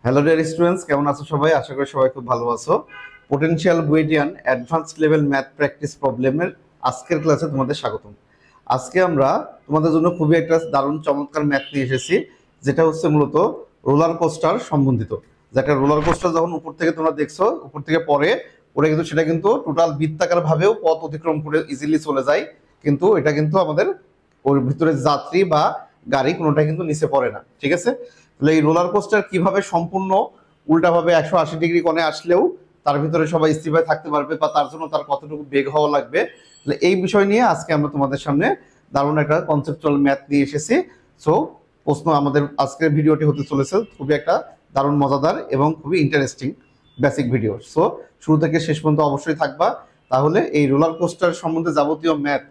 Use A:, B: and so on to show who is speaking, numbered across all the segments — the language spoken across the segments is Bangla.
A: হ্যালো ডিয়ার স্টুডেন্টস, কেমন আছো সবাই? আশা করি সবাই খুব ভালো আছো। পোটেনশিয়াল বুয়েটিয়ান অ্যাডভান্সড লেভেল ম্যাথ প্র্যাকটিস প্রবলেমের আজকের ক্লাসে তোমাদের স্বাগতম। আজকে আমরা তোমাদের জন্য খুবই একটা দারুণ চমৎকার ম্যাথ নিয়ে এসেছি, যেটা হচ্ছে মূলত রোলার কোস্টার সম্বন্ধিত। যেটা রোলার কোস্টার যখন উপর থেকে তোমরা দেখছো, উপর থেকে পরে কিন্তু সেটা কিন্তু টোটাল বৃত্তাকার ভাবেও পথ অতিক্রম করে ইজিলি চলে যায়, কিন্তু এটা কিন্তু আমাদের ওর ভিতরে যাত্রী বা গাড়ি কোনোটা কিন্তু নিচে পড়ে না। ঠিক আছে, তাহলে এই রোলার কোস্টার কিভাবে সম্পূর্ণ উল্টাভাবে 180 ডিগ্রি কোণে আসলেও তার ভিতরে সবাই স্থির থাকতে পারবে, বা তার জন্য তার কতটুকু বেগ হওয়া লাগবে, তাহলে এই বিষয় নিয়ে আজকে আমরা তোমাদের সামনে দারুণ একটা কনসেপচুয়াল ম্যাথ নিয়ে এসেছি। সো প্রশ্ন আমাদের আজকের ভিডিওটি হতে চলেছে খুবই একটা দারুণ মজাদার এবং খুবই ইন্টারেস্টিং বেসিক ভিডিও। সো শুরু থেকে শেষ পর্যন্ত অবশ্যই থাকবা, তাহলে এই রোলার কোস্টার সম্বন্ধে যাবতীয় ম্যাথ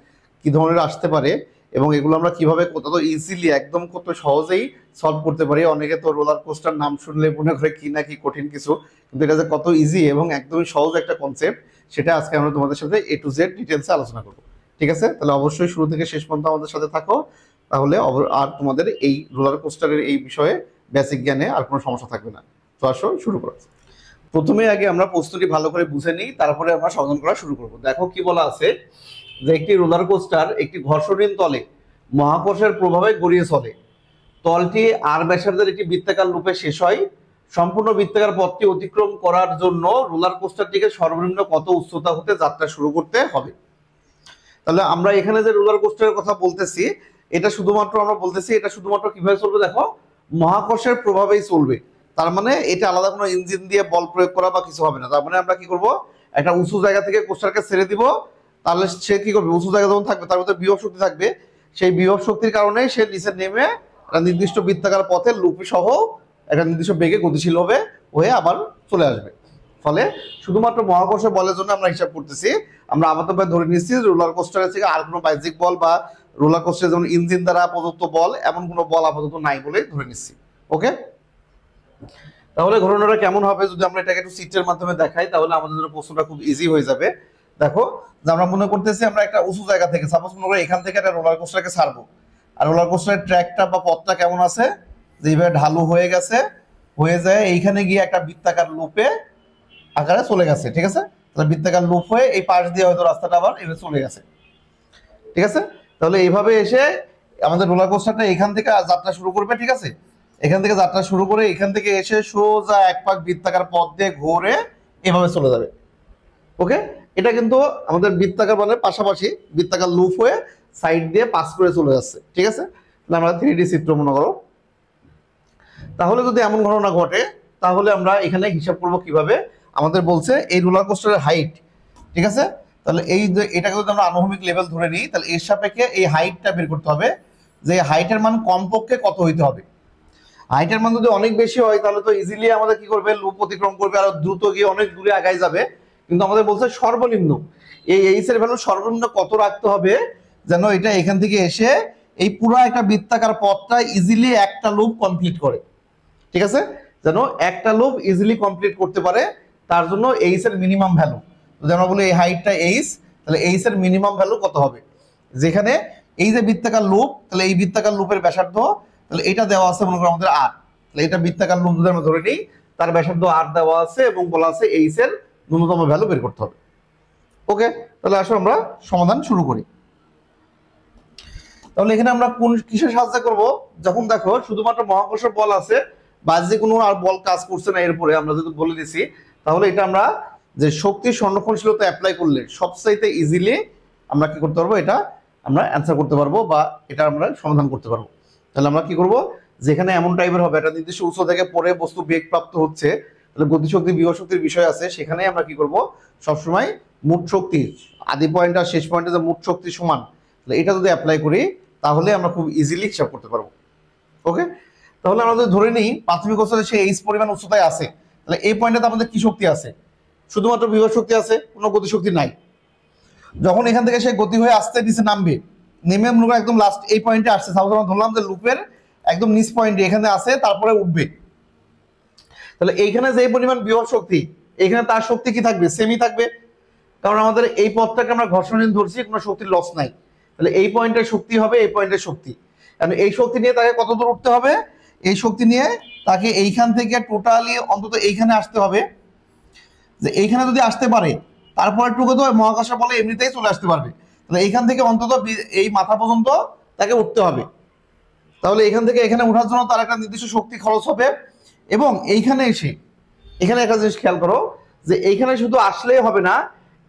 A: কি ধরনের আসতে পারে এবং এগুলো আমরা কিভাবে কত ইজিলি একদম কত সহজেই সলভ করতে পারি। অনেকে তো রোলার কোস্টার নাম শুনলে মনে করে কি না কি কঠিন কিছু, কিন্তু এটা যে কত ইজি এবং একদমই সহজ একটা কনসেপ্ট, সেটা আজকে আমরা তোমাদের সাথে A to Z ডিটেলসে আলোচনা করবো। ঠিক আছে, তাহলে অবশ্যই শুরু থেকে শেষ পর্যন্ত আমাদের সাথে থাকো, তাহলে আর তোমাদের এই রোলার কোস্টারের এই বিষয়ে বেসিক জ্ঞানে আর কোনো সমস্যা থাকবে না। তো আসো শুরু করা। প্রথমে আগে আমরা প্রশ্নটি ভালো করে বুঝে নিই, তারপরে আমরা সমাধান করা শুরু করবো। দেখো কি বলা আছে, যে একটি রোলার কোস্টার একটি ঘর্ষণহীন তলে মহাকর্ষের প্রভাবে গড়িয়ে চলে। তলটি আর ব্যাসার্ধের একটি বৃত্তাকার লুপে শেষ হয়। সম্পূর্ণ বৃত্তাকার পথটি অতিক্রম করার জন্য রোলার কোস্টারটিকে সর্বনিম্ন কত উচ্চতা হতে যাত্রা শুরু করতে হবে? তাহলে আমরা এখানে যে রোলার কোস্টারের কথা বলতেছি, এটা শুধুমাত্র আমরা বলতেছি এটা শুধুমাত্র কিভাবে চলবে, দেখো মহাকর্ষের প্রভাবেই চলবে। তার মানে এটা আলাদা কোনো ইঞ্জিন দিয়ে বল প্রয়োগ করা বা কিছু হবে না। তার মানে আমরা কি করব, একটা উঁচু জায়গা থেকে কোস্টারকে ছেড়ে দিব, তাহলে সে কি করবে, উঁচু জায়গা যখন থাকবে তার মধ্যে বিভব শক্তি থাকবে, সেই বিভব শক্তির কারণে সে নিচে নেমে একটা নির্দিষ্ট বৃত্তাকার পথে লুপি সহ একটা নির্দিষ্ট বেগে গতিশীল হয়ে আবার চলে আসবে। ফলে শুধুমাত্র মহাকর্ষ বলের জন্য আমরা হিসাব করতেছি, আমরা আপাতত ধরে নিচ্ছি রোলার কোস্টারের থেকে আর কোনো বাহ্যিক বল বা রোলার কোস্টার যেমন ইঞ্জিন দ্বারা প্রদত্ত বল এমন কোনো বল আপাতত নাই বলে ধরে নিচ্ছি। ওকে, তাহলে ঘটনাটা কেমন হবে যদি আমরা এটাকে একটু চিত্রের মাধ্যমে দেখাই, তাহলে আমাদের জন্য প্রশ্নটা খুব ইজি হয়ে যাবে। দেখো, যে আমরা মনে করতেছি আমরা একটা উঁচু জায়গা থেকে, সাপোজ মনে করো এখান থেকে একটা রোলার কোস্টারকে ছাড়বো, আর রোলার কোস্টারের ট্র্যাকটা বা পথটা কেমন আছে, যেভাবে ঢালু হয়ে গেছে, হয়ে যায় এইখানে গিয়ে একটা বৃত্তাকার লুপে আকারে চলে গেছে। ঠিক আছে, তাহলে বৃত্তাকার লুপ হয়ে এই পাশ দিয়ে হয়তো রাস্তাটা আবার এভাবে চলে গেছে। ঠিক আছে, তাহলে এইভাবে এসে আমাদের রোলার কোস্টারটা এখান থেকে যাত্রা শুরু করবে। ঠিক আছে, এখান থেকে যাত্রা শুরু করে এখান থেকে এসে সোজা এক পাক বৃত্তাকার পথ দিয়ে ঘুরে এভাবে চলে যাবে। ওকে, এটা কিন্তু আমাদের বৃত্তাকার মানে পাশাপাশি বৃত্তাকার লুপ হয়ে সাইড দিয়ে পাস করে চলে যাচ্ছে। ঠিক আছে, তাহলে আমরা 3D চিত্র মনে করো। তাহলে যদি এমন ঘটনা ঘটে, তাহলে আমরা এখানে হিসাব করব কিভাবে। আমাদের বলছে এই রোলার কোস্টারের হাইট, ঠিক আছে, তাহলে এই যে এটাকে যদি আমরা আনুভূমিক লেভেল ধরে নিই, তাহলে এর সাপেক্ষে এই হাইটটা বের করতে হবে, যে হাইটের মান কমপক্ষে কত হইতে হবে। হাইটের মান যদি অনেক বেশি হয় তাহলে তো ইজিলি আমাদের কি করবে, লুপ অতিক্রম করবে আর দ্রুত গিয়ে অনেক দূরে আগায় যাবে। কিন্তু আমাদের বলছে সর্বনিম্ন এই এইচ এর ভ্যালু সর্বনিম্ন কত রাখতে হবে, যেন এটা এখান থেকে এসে এই পুরো একটা বৃত্তাকার পথটা ইজিলি একটা লুপ কমপ্লিট করে। ঠিক আছে, যেন একটা লুপ ইজিলি কমপ্লিট করতে পারে, তার জন্য এইচ এর মিনিমাম ভ্যালু, যদি আমরা বলি এই হাইটটা এইচ, তাহলে এইচ এর মিনিমাম ভ্যালু কত হবে, যেখানে এই যে বৃত্তাকার লুপ, তাহলে এই বৃত্তাকার লুপের ব্যাসার্ধ, তাহলে এটা দেওয়া আছে মনে করো আমাদের আর, তাহলে এটা বৃত্তাকার লুপ যদি আমরা ধরে নিই, তার ব্যাসার্ধ আর দেওয়া আছে এবং বলা আছে এইচ এর ন্যূনতম ভ্যালু বের করতে হবে। ওকে, তাহলে আসো আমরা সমাধান শুরু করি। তাহলে এখানে আমরা কোন কিসের সাহায্য করব, যখন দেখো শুধুমাত্র মহাকর্ষ বল আছে, বাহ্যিক কোনো আর বল কাজ করছে না, এরপরে আমরা যদি বলে দিছি, তাহলে এটা আমরা যে শক্তির সংরক্ষণশীলতা অ্যাপ্লাই করলে সবচাইতে ইজিলি আমরা কি করতে পারবো, এটা আমরা অ্যান্সার করতে পারবো বা এটা আমরা সমাধান করতে পারবো। তাহলে আমরা কি করব, যেখানে এমন টাইপের হবে একটা নির্দিষ্ট উৎস থেকে পরে বস্তু বেগ প্রাপ্ত হচ্ছে, তাহলে গতিশক্তি বিভব শক্তির বিষয় আছে, সেখানে আমরা কি করব, সবসময় মোট শক্তি আদি পয়েন্ট আর শেষ পয়েন্টে যে মোট শক্তি সমান, তাহলে এটা যদি অ্যাপ্লাই করি তাহলে আমরা খুব ইজিলি হিসাব করতে পারবো। ওকে, তাহলে আমরা যদি ধরে নিই প্রাথমিক অবস্থায় সে এইচ পরিমাণ উচ্চতায় আছে, তাহলে এই পয়েন্টে আমাদের কি শক্তি আছে, শুধুমাত্র বিভব শক্তি আছে, কোনো গতিশক্তি নাই। যখন এখান থেকে সে গতি হয়ে আসতে নিচে নামবে, নেমে মনে করো একদম লাস্ট এই পয়েন্টে আসছে, সাপোজ আমরা ধরলাম যে লুপের একদম নিচ পয়েন্টে এখানে আছে, তারপরে উঠবে, তাহলে এইখানে যে পরিমাণ বিভব শক্তি, এখানে তার শক্তি কি থাকবে, সেমই থাকবে, কারণ আমাদের এই পথটাকে আমরা ঘর্ষণহীন ধরছি, কোনো শক্তির লস নাই। তাহলে এই পয়েন্টের শক্তি হবে এই পয়েন্টের শক্তি, কারণ এই শক্তি নিয়ে তাকে কত দূর উঠতে হবে, এই শক্তি নিয়ে তাকে এইখান থেকে টোটালি অন্তত এইখানে আসতে হবে, যে এইখানে যদি আসতে পারে তারপর টুকু তো মহাকাশের বলে এমনিতেই চলে আসতে পারবে, তাহলে এইখান থেকে অন্তত এই মাথা পর্যন্ত তাকে উঠতে হবে। তাহলে এখান থেকে এখানে ওঠার জন্য তার একটা নির্দিষ্ট শক্তি খরচ হবে। এবং এইখানে এসে এখানে একটা জিনিস খেয়াল করো, যে এইখানে শুধু আসলেই হবে না,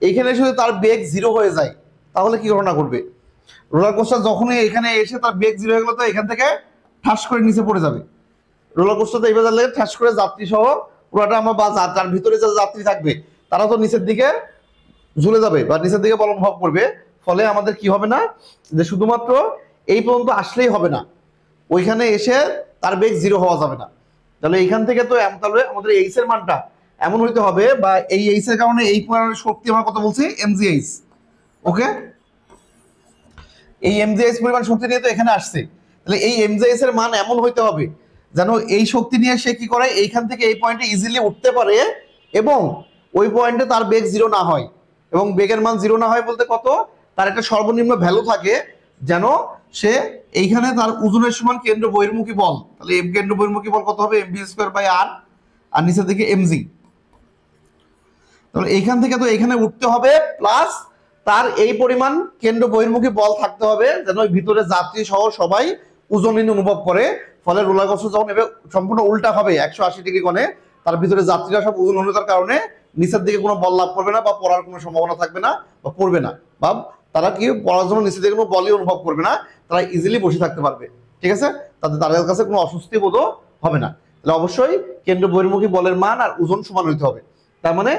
A: এইখানে শুধু তার বেগ জিরো হয়ে যায় তাহলে কি ঘটনা ঘটবে? রোলার কোস্টার যখনই এখানে এসে তার বেগ জিরো হয়ে গেল তো এখান থেকে ঠাস করে নিচে পড়ে যাবে। রোলার কোস্টারটা এইভাবে লাগলে ঠাস করে যাত্রী সহ পুরোটা আমরা বা তার ভিতরে যে যাত্রী থাকবে তারা তো নিচের দিকে ঝুলে যাবে বা নিচের দিকে বল অনুভব করবে। ফলে আমাদের কি হবে না, যে শুধুমাত্র এই পর্যন্ত আসলেই হবে না, ওইখানে এসে তার বেগ জিরো হওয়া যাবে না। তাহলে এইখান থেকে তো তাহলে আমাদের এইচ এর মানটা এমন হইতে হবে, বা এই এইচ এর কারণে এই শক্তি আমরা কত বলছি, এমজিএইচ। ওকে, এই এমজিএইচ পরিমাণ শক্তি নিয়ে তো এখানে আসছে, তাহলে এই এমজিএইচ এর মান এমন হইতে হবে যেন এই শক্তি নিয়ে সে কি করে এইখান থেকে এই পয়েন্টে ইজিলি উঠতে পারে এবং ওই পয়েন্টে তার বেগ জিরো না হয়। এবং বেগের মান জিরো না হয় বলতে কত, তার একটা সর্বনিম্ন ভ্যালু থাকে, যেন সে এইখানে তার ওজনের সমান কেন্দ্র বহির্মুখী বল, তাহলে এম কেন্দ্র বহির্মুখী বল কত হবে, এমবি স্কোয়ার বাই আর, আর নিচের দিকে এমজি। তাহলে এইখান থেকে তো এখানে উঠতে হবে, প্লাস তার এই পরিমাণ কেন্দ্র বহির্মুখী বল থাকতে হবে যেন ওই ভিতরে যাত্রী সহ সবাই ওজনহীন অনুভব করে। ফলে রোলার কোস্টার যখন এবার সম্পূর্ণ উল্টা হবে 180 ডিগ্রি কোণে, তার ভিতরে যাত্রীরা সব ওজনহীনতার কারণে নিচের দিকে কোনো বল লাভ করবে না বা পড়ার কোনো সম্ভাবনা থাকবে না বা পড়বে না, বা তারা কি পড়ার জন্য নিচের দিকে কোনো বলই অনুভব করবে না, তারা ইজিলি বসে থাকতে পারবে। ঠিক আছে, তাদের কাছে কোনো অস্বস্তি বোধও হবে না। তাহলে অবশ্যই কেন্দ্র বহির্মুখী বলের মান আর ওজন সমান হইতে হবে। তার মানে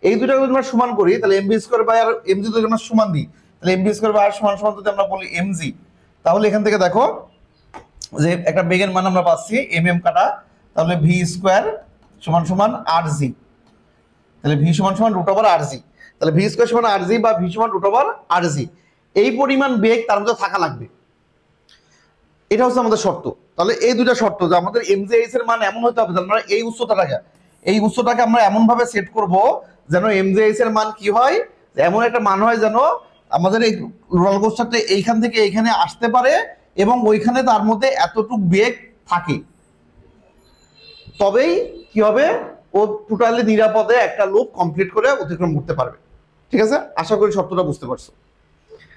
A: এই দুটো যদি আমরা সমান করি তাহলে MV square by R MG যদি আমরা সমান দিই, তাহলে এমবি স্কোয়ার বাই আর সমান সমান যদি আমরা বলি এমজি, তাহলে এখান থেকে দেখো যে একটা বেগের মান আমরা পাচ্ছি এম কাটা, তাহলে ভি স্কোয়ার সমান সমান আর জি, তাহলে ভি সমান সমান রুট ওভার আর জি, তাহলে ভি স্কোয়ার সমান আর জি বা ভি সমান রুট ওভার আর জি, এই পরিমাণ বেগ তার মধ্যে থাকা লাগবে। এটা হচ্ছে আমাদের শর্ত। তাহলে এই দুইটা শর্ত, যে আমাদের এমজিএইচ এর মান এমন হতে হবে যেন আমরা এই উচ্চতাকে আমরা এমন ভাবে সেট করব যেন এমজিএইচ এর মান কি হয়, এমন একটা মান হয় যেন আমাদের এই রোলার কোস্টারটা এইখান থেকে এইখানে আসতে পারে এবং ওইখানে তার মধ্যে এতটুক বেগ থাকে, তবেই কি হবে, ও টোটালি নিরাপদে একটা লুপ কমপ্লিট করে অতিক্রম করতে পারবে। ঠিক আছে, আশা করি শর্তটা বুঝতে পারছো।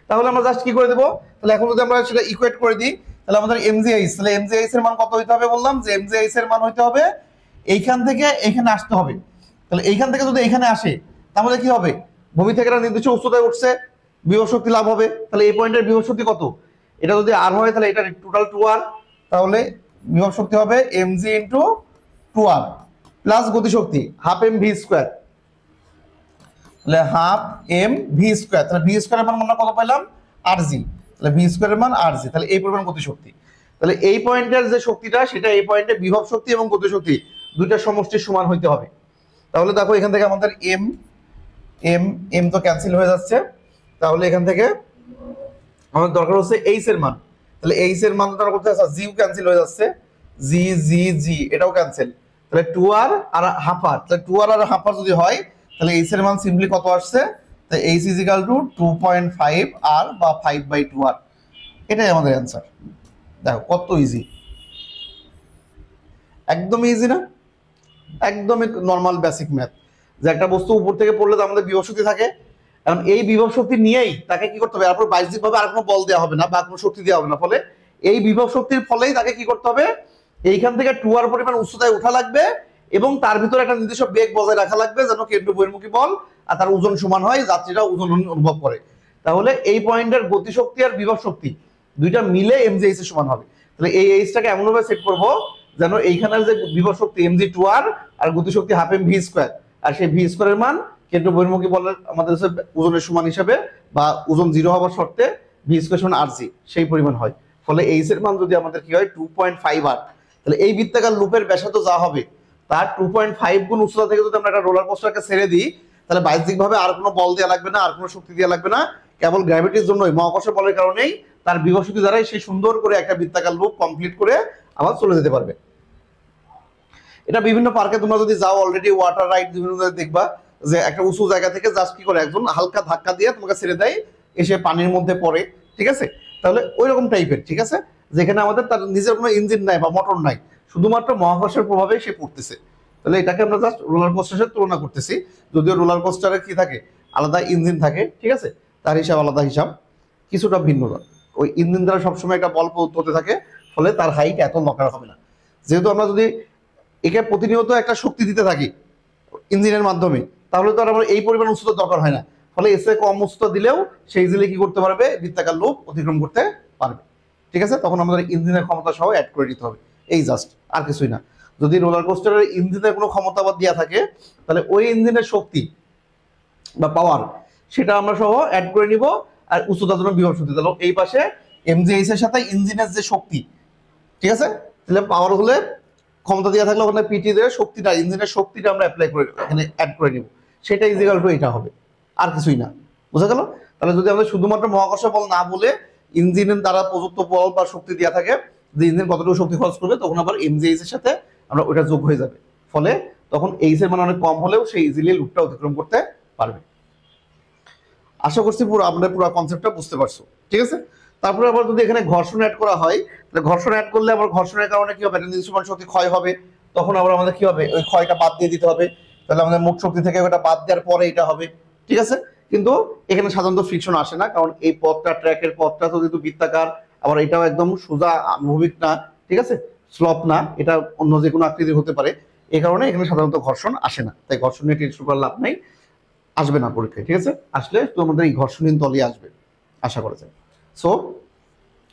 A: তাহলে আমরা জাস্ট কি করে দেবো, তাহলে এখন যদি আমরা সেটা ইকুয়েট করে দিই, তাহলে আমাদের এমজিএইচ, তাহলে এমজিএইচ এর মান কত হইতে হবে বললাম, যে এমজিএইচ এর মান হইতে হবে এইখান থেকে এখানে আসতে হবে। তাহলে এইখান থেকে যদি এখানে আসে তাহলে কি হবে, ভূমি থেকে একটা নির্দিষ্ট উচ্চতায় উঠছে, বিভব শক্তি লাভ হবে। তাহলে এই পয়েন্টের বিভব শক্তি কত, এটা যদি আর হয় তাহলে এটা টোটাল 2r, তাহলে বিভব শক্তি হবে mg ইন্টু 2r প্লাস গতিশক্তি হাফ এম ভি স্কোয়ার, তাহলে হাফ এম ভি স্কোয়ার, তাহলে ভি স্কোয়ারের মান আমরা কত পাইলাম, আর জি, তাহলে ভি স্কোয়ারের মান আর জি, তাহলে এই পরিমাণ গতিশক্তি। তাহলে এই পয়েন্টের যে শক্তিটা সেটা এই পয়েন্টে বিভব শক্তি এবং গতিশক্তি দুইটার সমষ্টির সমান হইতে হবে। তাহলে দেখো এখান থেকে আমাদের এম এম এম তো ক্যান্সেল হয়ে যাচ্ছে, তাহলে এখান থেকে আমাদের দরকার হচ্ছে এইচ এর মান, তাহলে এইচ এর মান দরকার করতে আছে, জিও ক্যান্সেল হয়ে যাচ্ছে, জি জি জি এটাও ক্যান্সেল, তাহলে 2r আর হাফ আর, তাহলে 2r আর হাফ আর যদি হয় তাহলে এইচ এর মান সিম্পলি কত আসছে, তাহলে এইচ ইজ ইকুয়াল টু 2.5 আর বা 5/2r, এটাই আমাদের অ্যান্সার। দেখো কত ইজি, একদম ইজি না, একদমই নর্মাল বেসিক ম্যাথ, যে একটা বস্তু উপর থেকে পড়লে তো আমাদের বিভব শক্তি থাকে, কারণ এই বিভব শক্তি নিয়েই তাকে কি করতে হবে, তারপর বাহ্যিক ভাবে আর কোনো বল দেওয়া হবে না বা কোনো শক্তি দেওয়া হবে না, ফলে এই বিভব শক্তির ফলেই তাকে কি করতে হবে, এইখান থেকে 2r পরিমাণ উচ্চতায় ওঠা লাগবে এবং তার ভিতরে একটা নির্দিষ্ট বেগ বজায় রাখা লাগবে যেন কেন্দ্র বহির্মুখী বল আর তার ওজন সমান হয়, যাত্রীরা ওজন অনুভব করে। তাহলে এই পয়েন্টের গতিশক্তি আর বিভব শক্তি দুইটা মিলে এমজিএইচ এর সমান হবে। তাহলে এই এইচটাকে এমনভাবে সেট করব যেন এইখানের যে বিভব শক্তি mg 2r আর গতিশক্তি হাফ এম ভি স্কোয়ার, আর সেই ভি স্কোয়ারের মান কেন্দ্র বহির্মুখী বলের আমাদের ওজনের সমান হিসাবে বা ওজন জিরো হওয়ার শর্তে ভি স্কোয়ার সমান আর জি সেই পরিমাণ হয়। ফলে এইচ এর মান যদি আমাদের কি হয় 2.5r, তাহলে এই বৃত্তাকার লুপের ব্যাসার্ধ যা হবে তার 2.5 গুণ উচ্চতা থেকে যদি আমরা একটা রোলার কোস্টারকে ছেড়ে দিই তাহলে বাহ্যিকভাবে আর কোনো বল দেওয়া লাগবে না, আর কোনো শক্তি দেওয়া লাগবে না, কেবল গ্র্যাভিটির জন্যই মহাকর্ষ বলের কারণেই তার বিভব শক্তি দ্বারাই সে সুন্দর করে একটা বৃত্তাকার লুপ কমপ্লিট করে আবার চলে যেতে পারবে। এটা বিভিন্ন পার্কে তোমরা যদি যাও অলরেডি ওয়াটার রাইড বিভিন্ন দেখবা যে একটা উঁচু জায়গা থেকে জাস্ট কি করে একজন হালকা ধাক্কা দিয়ে তোমাকে ছেড়ে দেয়, এসে পানির মধ্যে পড়ে। ঠিক আছে, তাহলে ওই রকম টাইপের, ঠিক আছে, যেখানে আমাদের তার নিজের কোনো ইঞ্জিন নাই বা মোটর নাই, শুধুমাত্র মহাকর্ষের প্রভাবে সে পড়তেছে। তাহলে এটাকে আমরা জাস্ট রোলার কোস্টারের সাথে তুলনা করতেছি, যদিও রোলার কোস্টারে কি থাকে, আলাদা ইঞ্জিন থাকে, ঠিক আছে, তার হিসাব আলাদা হিসাব, কিছুটা ভিন্নতা। ওই ইঞ্জিন দ্বারা সবসময় একটা বল প্রযুক্ত হতে থাকে, ফলে তার হাইট এত লকার হবে না। যেহেতু আমরা যদি একে প্রতিনিয়ত একটা শক্তি দিতে থাকি ইঞ্জিনের মাধ্যমে, তাহলে তো আর আমার এই পরিমাণ উচ্চতা দরকার হয় না। ফলে এসে কম উচ্চতা দিলেও সেই ইজিলি কি করতে পারবে, বৃত্তাকার লুপ অতিক্রম করতে পারবে। ঠিক আছে, তখন আমাদের ইঞ্জিনের ক্ষমতা সহ অ্যাড করে দিতে হবে, এই জাস্ট, আর কিছুই না। যদি রোলার কোস্টারের ইঞ্জিনের কোনো ক্ষমতা বা দেওয়া থাকে, তাহলে ওই ইঞ্জিনের শক্তি বা পাওয়ার সেটা আমরা সহ অ্যাড করে নিব। আর উচ্চতার জন্য বিভব শক্তি, তাহলে এই পাশে এমজিএইচ এর সাথে ইঞ্জিনের যে শক্তি, ঠিক আছে, তাহলে পাওয়ার হলে ক্ষমতা দেওয়া থাকলে ওখানে পিটি দিয়ে শক্তিটা, ইঞ্জিনের শক্তিটা আমরা অ্যাপ্লাই করে এখানে অ্যাড করে নিব, সেটা ইজিক্যাল টু এটা হবে, আর কিছুই না। বুঝা গেল? তাহলে যদি আমাদের শুধুমাত্র মহাকর্ষ বল না বলে ইঞ্জিনের দ্বারা প্রযুক্ত বল বা শক্তি দেওয়া থাকে, যে ইঞ্জিন কতটুকু শক্তি খরচ করবে, তখন আবার এমজিএইচ এর সাথে আমরা ওটা যোগ হয়ে যাবে। ফলে তখন এইচ এর মান অনেক কম হলেও সেই ইজিলি লুপটা অতিক্রম করতে পারবে। আশা করছি পুরো আপনাদের পুরো কনসেপ্টটা বুঝতে পারছো। ঠিক আছে, তারপরে আবার যদি এখানে ঘর্ষণ অ্যাড করা হয়, তাহলে ঘর্ষণ অ্যাড করলে আবার ঘর্ষণের কারণে কি হবে, একটা নির্দিষ্ট পরিমাণ শক্তি ক্ষয় হবে, তখন আবার আমাদের কি হবে, ওই ক্ষয়টা বাদ দিয়ে দিতে হবে। তাহলে আমাদের মোট শক্তি থেকে ওটা বাদ দেওয়ার পরে এটা হবে। ঠিক আছে, কিন্তু এখানে সাধারণত ফ্রিকশন আসে না, কারণ এই পথটা, ট্র্যাকের পথটা তো যেহেতু বৃত্তাকার, আবার এটাও একদম সোজা আনুভূমিক না, ঠিক আছে, স্লপ না, এটা অন্য যে কোনো আকৃতির হতে পারে, এই কারণে এখানে সাধারণত ঘর্ষণ আসে না। তাই ঘর্ষণ নিয়ে টেনশন করার লাভ নেই, আসবে না পরীক্ষায়। ঠিক আছে, আসলে তো আমাদের এই ঘর্ষণহীন তলই আসবে আশা করা যায়। সো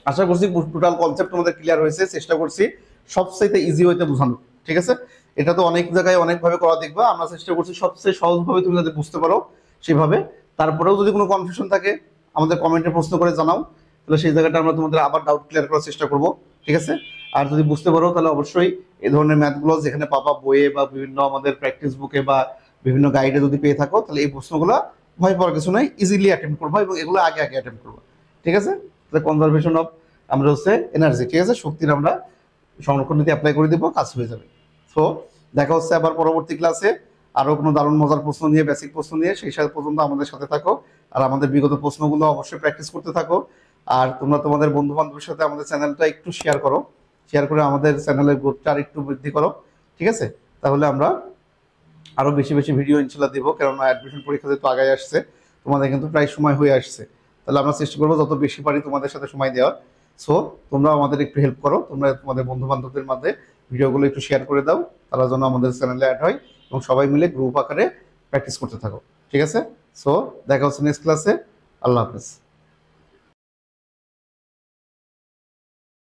A: আশা করছি টোটাল কনসেপ্ট তোমাদের ক্লিয়ার হয়েছে, চেষ্টা করছি সবচেয়ে ইজি হইতে বোঝানো। ঠিক আছে, এটা তো অনেক জায়গায় অনেকভাবে করা দেখবা, আমরা চেষ্টা করছি সবচেয়ে সহজভাবে তুমি যাতে বুঝতে পারো সেভাবে। তারপরেও যদি কোনো কনফিউশন থাকে আমাদের কমেন্টে প্রশ্ন করে জানাও, তাহলে সেই জায়গাটা আমরা তোমাদের আবার ডাউট ক্লিয়ার করার চেষ্টা করব। ঠিক আছে, আর যদি বুঝতে পারো তাহলে অবশ্যই এই ধরনের ম্যাথগুলো যেখানে পাবা বইয়ে বা বিভিন্ন আমাদের প্র্যাকটিস বুকে বা বিভিন্ন গাইডে যদি পেয়ে থাকো, তাহলে এই প্রশ্নগুলো ভয় পাওয়ার কিছু নাই, ইজিলি অ্যাটেম্প করবো এবং এগুলো আগে আগে অ্যাটেম্প করবো। ঠিক আছে, কনজারভেশন অফ আমরা হচ্ছে এনার্জি, ঠিক আছে, শক্তির আমরা সংরক্ষণ নীতি অ্যাপ্লাই করে দিব, কাজ হয়ে যাবে। সো দেখা হচ্ছে আবার পরবর্তী ক্লাসে আরো কোনো দারুণ মজার প্রশ্ন নিয়ে, বেসিক প্রশ্ন নিয়ে। সেই সাথে পর্যন্ত আমাদের সাথে থাকো, আর আমাদের বিগত প্রশ্নগুলো অবশ্যই প্র্যাকটিস করতে থাকো। আর তোমরা তোমাদের বন্ধু বান্ধবের সাথে আমাদের চ্যানেলটা একটু শেয়ার করো, শেয়ার করে আমাদের চ্যানেলের গ্রোথটা আর একটু বৃদ্ধি করো। ঠিক আছে, তাহলে আমরা আরো বেশি বেশি ভিডিও ইনশাল্লাহ দিব, কেননা অ্যাডমিশন পরীক্ষা যেহেতু আগায় আসছে, তোমাদের কিন্তু প্রায় সময় হয়ে আসছে। তাহলে আমরা চেষ্টা করবো যত বেশি পারি তোমাদের সাথে সময় দেওয়ার। সো তোমরা আমাদের একটু হেল্প করো, তোমরা তোমাদের বন্ধু বান্ধবদের মধ্যে ভিডিওগুলো একটু শেয়ার করে দাও, তারা যেন আমাদের চ্যানেলে অ্যাড হয় এবং সবাই মিলে গ্রুপ আকারে প্র্যাকটিস করতে থাকো। ঠিক আছে, সো দেখা হচ্ছে নেক্সট ক্লাসে। আল্লাহ হাফেজ।